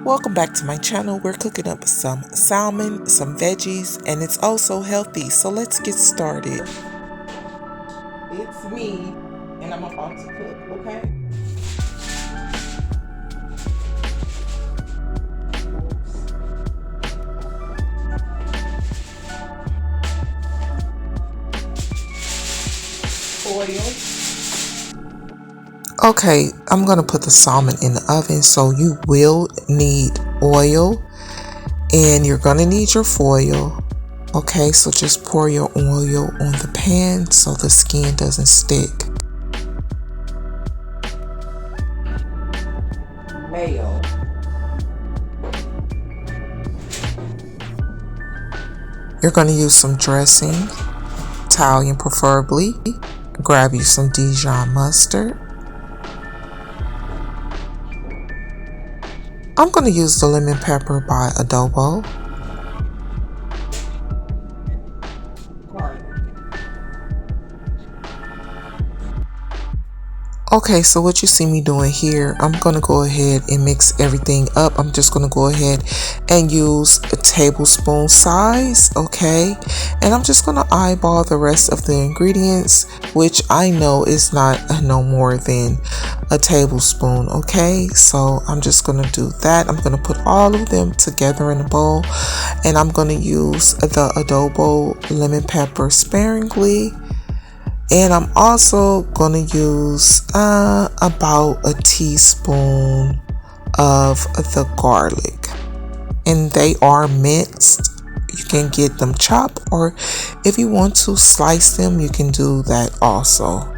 Welcome back to my channel. We're cooking up some salmon, some veggies, and it's also healthy. So let's get started. It's me, and I'm about to cook, okay? Oil. Okay, I'm gonna put the salmon in the oven, so you will need oil, and you're gonna need your foil. Okay, so just pour your oil on the pan so the skin doesn't stick. Mayo. You're going to use some dressing, Italian preferably. Grab you some Dijon mustard. I'm going to use the lemon pepper by Adobo. Okay, so what you see me doing here, I'm going to go ahead and mix everything up. I'm just going to go ahead and use a tablespoon size, okay? And I'm just going to eyeball the rest of the ingredients, which I know is not no more than a tablespoon, okay? So I'm just going to do that. I'm going to put all of them together in a bowl, and I'm going to use the Adobo lemon pepper sparingly. And I'm also going to use about a teaspoon of the garlic. And they are minced. You can get them chopped, or if you want to slice them, you can do that also.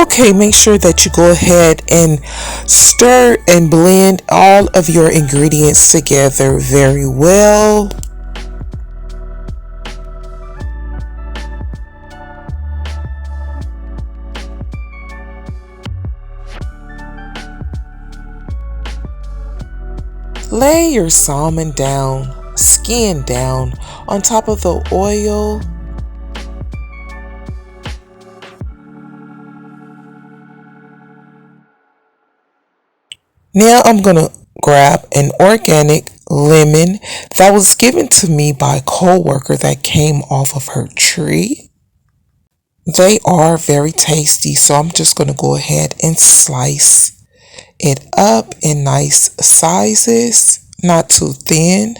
Okay, make sure that you go ahead and stir and blend all of your ingredients together very well. Lay your salmon down, skin down, on top of the oil. Now I'm going to grab an organic lemon that was given to me by a co-worker that came off of her tree. They are very tasty, so I'm just going to go ahead and slice it up in nice sizes, not too thin.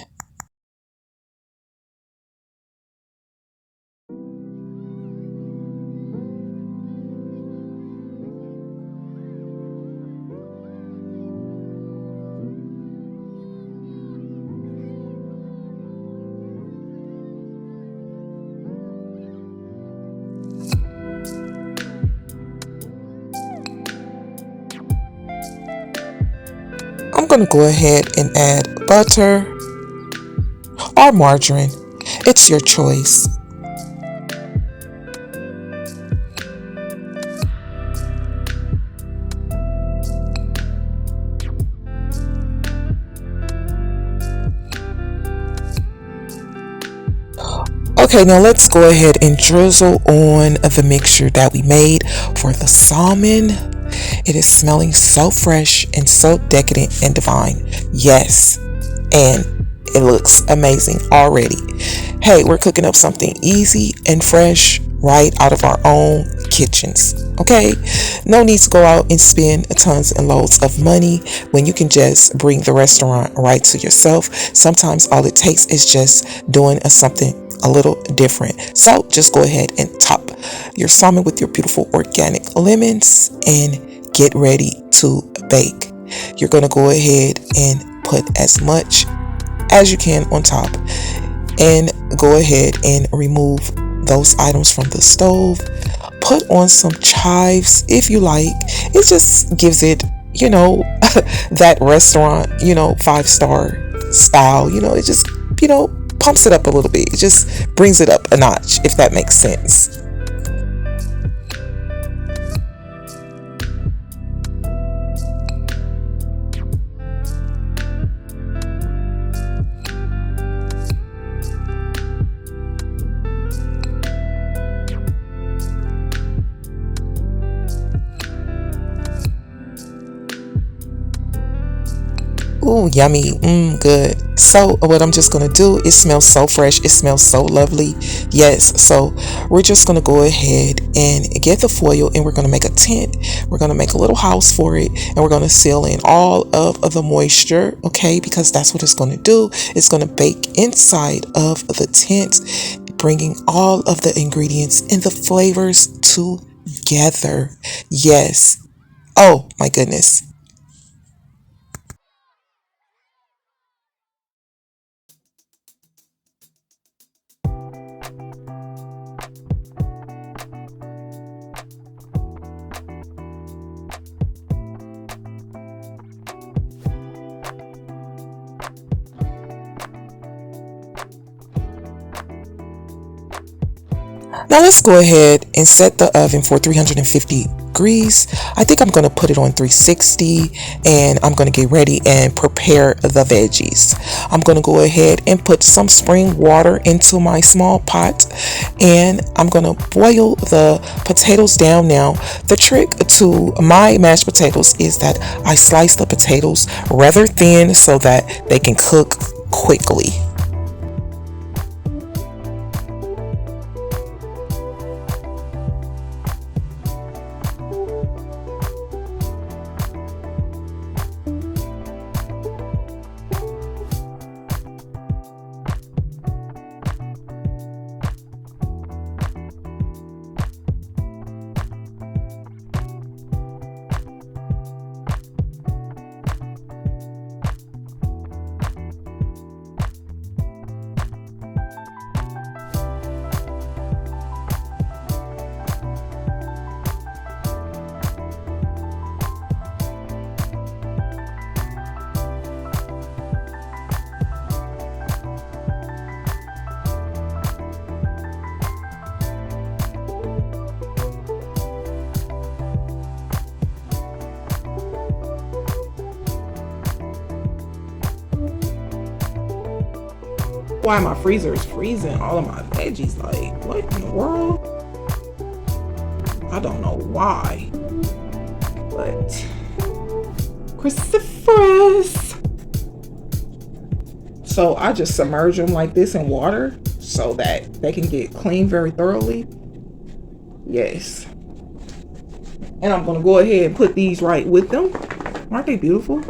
I'm going to go ahead and add butter or margarine. It's your choice. Okay, now let's go ahead and drizzle on the mixture that we made for the salmon. It is smelling so fresh and so decadent and divine. Yes, and it looks amazing already. Hey, we're cooking up something easy and fresh right out of our own kitchens. Okay, no need to go out and spend tons and loads of money when you can just bring the restaurant right to yourself. Sometimes all it takes is just doing something a little different. So just go ahead and top your salmon with your beautiful organic lemons and get ready to bake. You're going to go ahead and put as much as you can on top, and go ahead and remove those items from the stove. Put on some chives if you like. It just gives it, that restaurant, 5-star style. It just, pumps it up a little bit. It just brings it up a notch, if that makes sense. Ooh, yummy. Good. So what I'm just gonna do, it smells so fresh, it smells so lovely. Yes, so we're just gonna go ahead and get the foil, and we're gonna make a tent. We're gonna make a little house for it, and we're gonna seal in all of the moisture, okay? Because that's what it's gonna do. It's gonna bake inside of the tent, bringing all of the ingredients and the flavors together. Yes. Oh my goodness. Now let's go ahead and set the oven for 350 degrees. I think I'm going to put it on 360, and I'm going to get ready and prepare the veggies. I'm going to go ahead and put some spring water into my small pot, and I'm going to boil the potatoes down. Now, the trick to my mashed potatoes is that I slice the potatoes rather thin so that they can cook quickly. Why my freezer is freezing all of my veggies? Like, what in the world? I don't know why, but Christopher's. So I just submerge them like this in water so that they can get cleaned very thoroughly. Yes. And I'm gonna go ahead and put these right with them. Aren't they beautiful?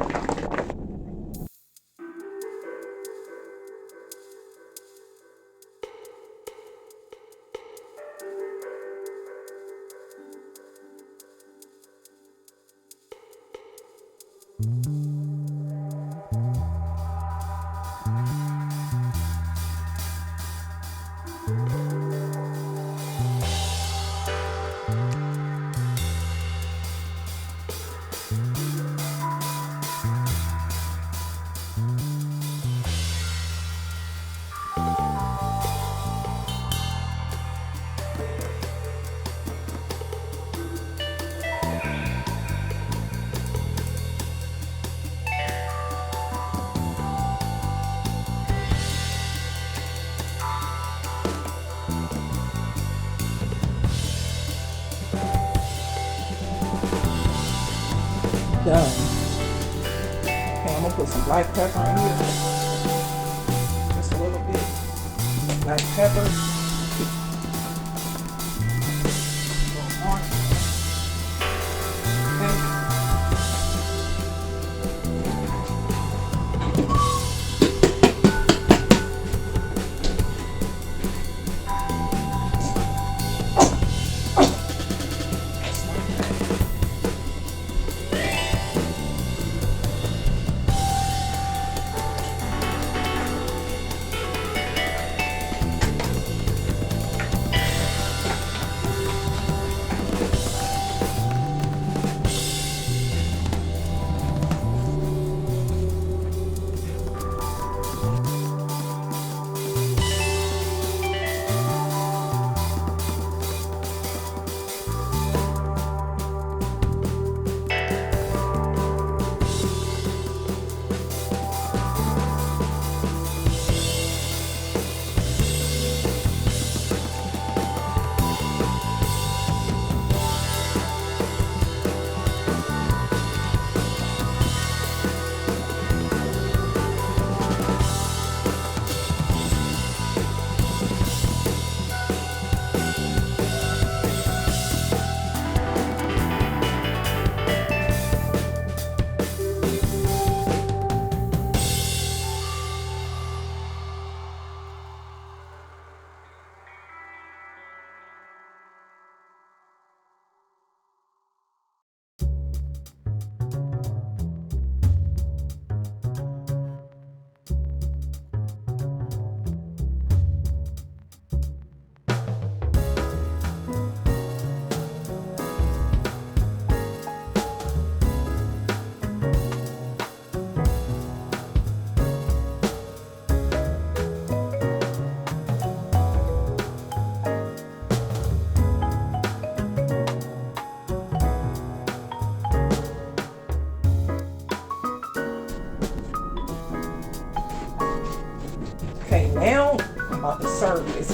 Done. Okay, I'm gonna put some black pepper in here. Just a little bit. Black pepper.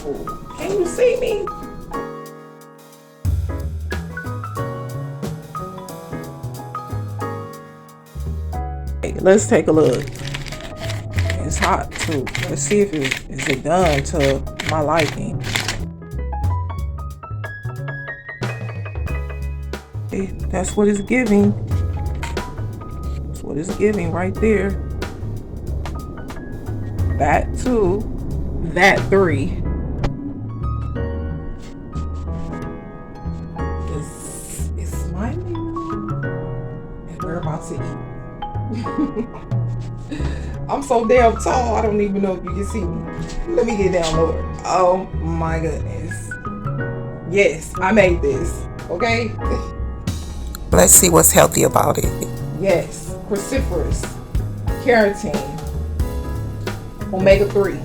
beautiful. Can you see me? Let's take a look. It's hot too. Let's see if it done to my liking. That's what it's giving. That's what it's giving right there. That 2, that 3. It's smiling, and we're about to eat. I'm so damn tall, I don't even know if you can see me. Let me get down lower. Oh my goodness. Yes, I made this, okay? Let's see what's healthy about it. Yes, cruciferous, keratin, omega-3,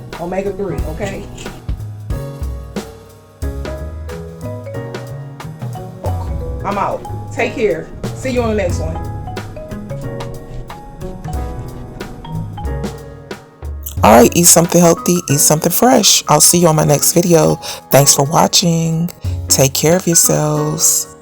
okay? I'm out. Take care. See you on the next one. Alright, eat something healthy, eat something fresh. I'll see you on my next video. Thanks for watching. Take care of yourselves.